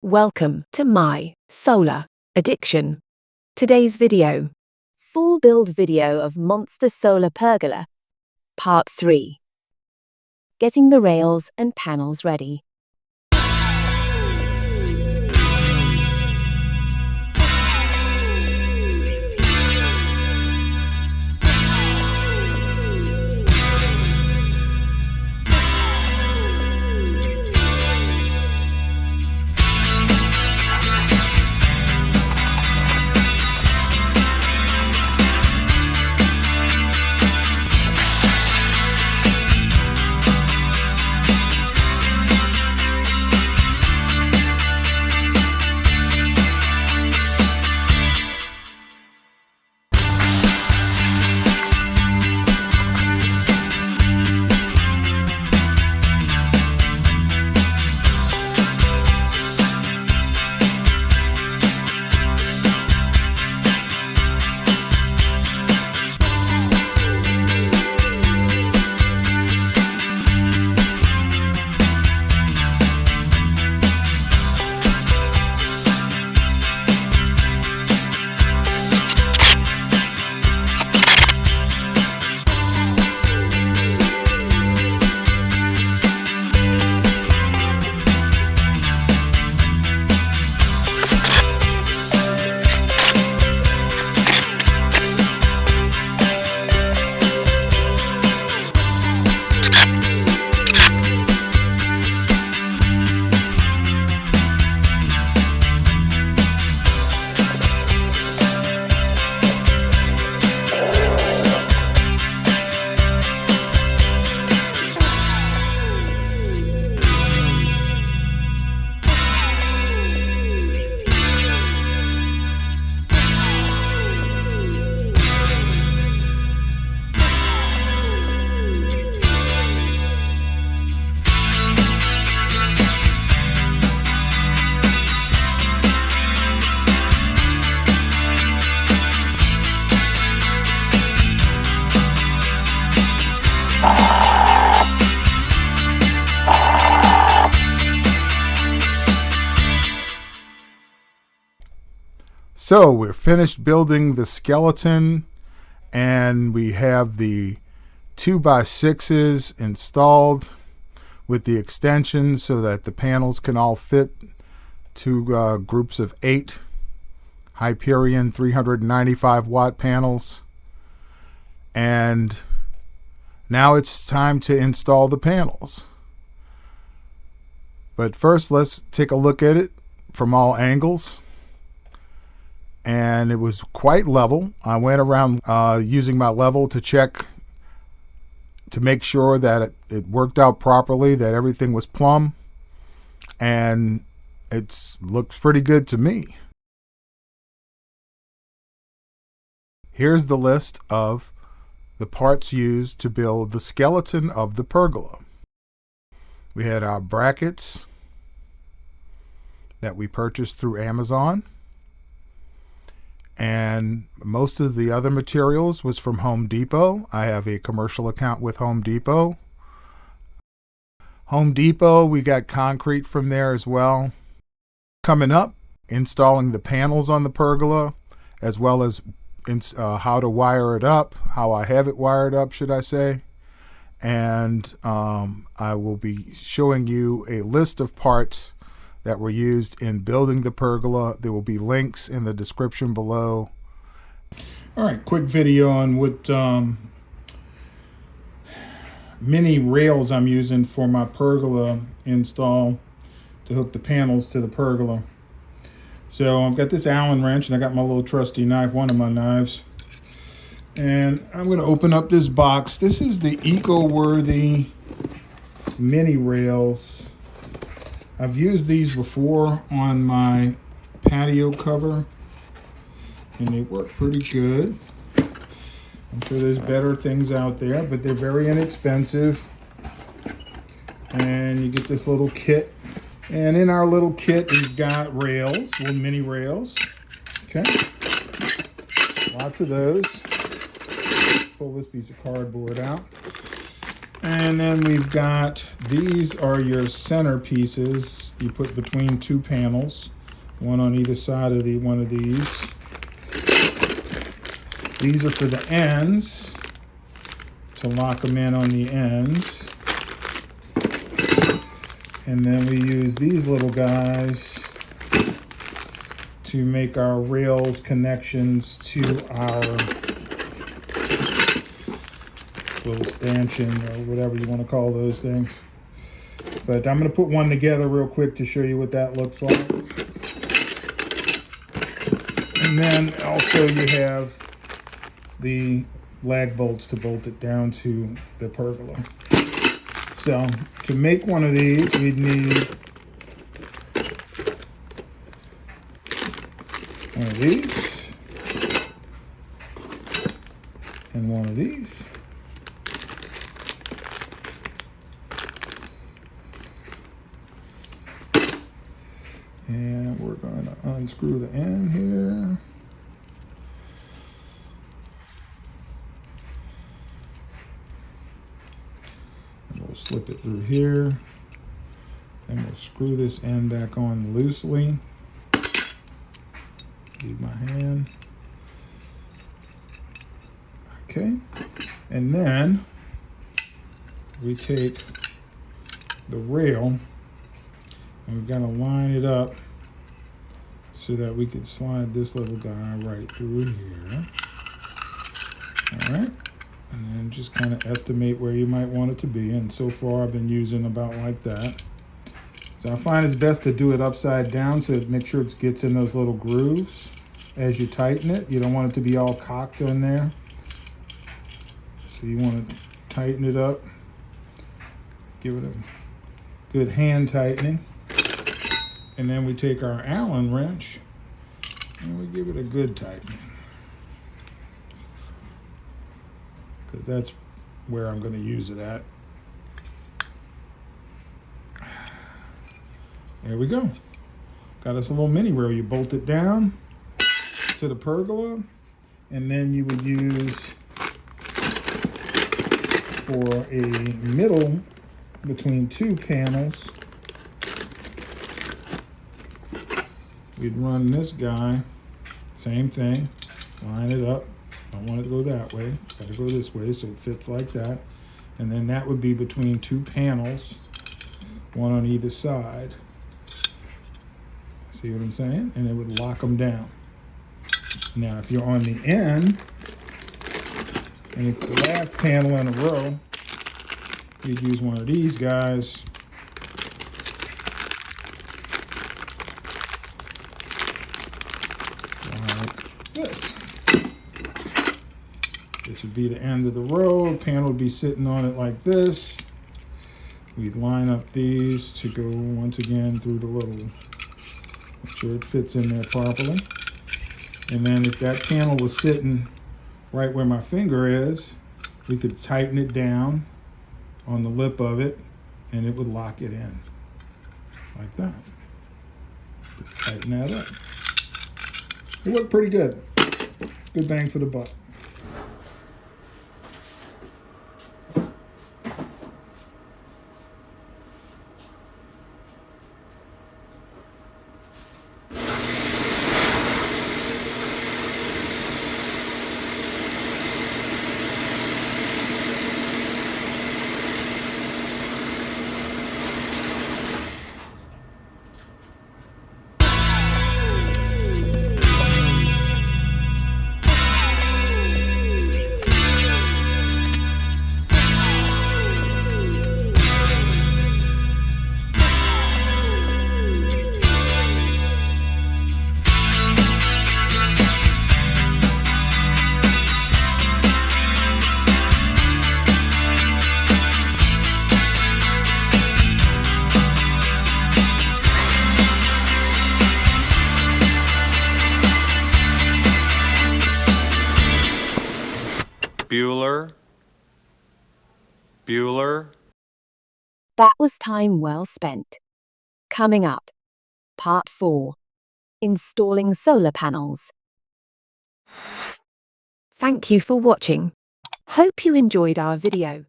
Welcome to my solar addiction. Today's video. Full build video of Monster Solar Pergola, Part 3. Getting the rails and panels ready. So we're finished building the skeleton, and we have the 2x6s installed with the extensions so that the panels can all fit two groups of 8 Hyperion 395 watt panels. And now it's time to install the panels. But first, let's take a look at it from all angles. And it was quite level. I went around using my level to check to make sure that it worked out properly, that everything was plumb, and it looks pretty good to me. Here's the list of the parts used to build the skeleton of the pergola. We had our brackets that we purchased through Amazon. And most of the other materials was from Home Depot. I have a commercial account with Home Depot. Home Depot, we got concrete from there as well. Coming up, installing the panels on the pergola, as well as how to wire it up, how I have it wired up, should I say. And I will be showing you a list of parts that were used in building the pergola. There will be links in the description below. All right, quick video on what mini rails I'm using for my pergola install to hook the panels to the pergola. So I've got this Allen wrench, and I got my little trusty knife, one of my knives. And I'm going to open up this box. This is the Eco-Worthy mini rails. I've used these before on my patio cover, and they work pretty good. I'm sure there's better things out there, but they're very inexpensive. And you get this little kit. And in our little kit, we've got rails, little mini rails. Okay. Lots of those. Pull this piece of cardboard out. And then we've got, these are your centerpieces you put between two panels, one on either side of one of these. These are for the ends, to lock them in on the ends. And then we use these little guys to make our rails connections to our little stanchion or whatever you want to call those things. But I'm going to put one together real quick to show you what that looks like. And then also you have the lag bolts to bolt it down to the pergola. So to make one of these, we'd need one of these and one of these. And we're going to unscrew the end here. And we'll slip it through here. And we'll screw this end back on loosely. Use my hand. Okay. And then we take the rail and we've got to line it up so that we can slide this little guy right through here. All right. And then just kind of estimate where you might want it to be. And so far I've been using about like that. So I find it's best to do it upside down so make sure it gets in those little grooves as you tighten it. You don't want it to be all cocked in there. So you want to tighten it up. Give it a good hand tightening. And then we take our Allen wrench and we give it a good tightening. Because that's where I'm going to use it at. There we go. Got us a little mini rail. You bolt it down to the pergola, and then you would use for a middle between two panels. We'd run this guy, same thing, line it up. Don't want it to go that way. It's got to go this way so it fits like that. And then that would be between two panels, one on either side. See what I'm saying? And it would lock them down. Now, if you're on the end, and it's the last panel in a row, you'd use one of these guys. Like this. This would be the end of the row. Panel would be sitting on it like this. We'd line up these to go once again through the little, make sure it fits in there properly. And then if that panel was sitting right where my finger is, we could tighten it down on the lip of it and it would lock it in like that. Just tighten that up. It worked pretty good. Good bang for the buck. Bueller. That was time well spent. Coming up, Part 4. Installing solar panels. Thank you for watching. Hope you enjoyed our video.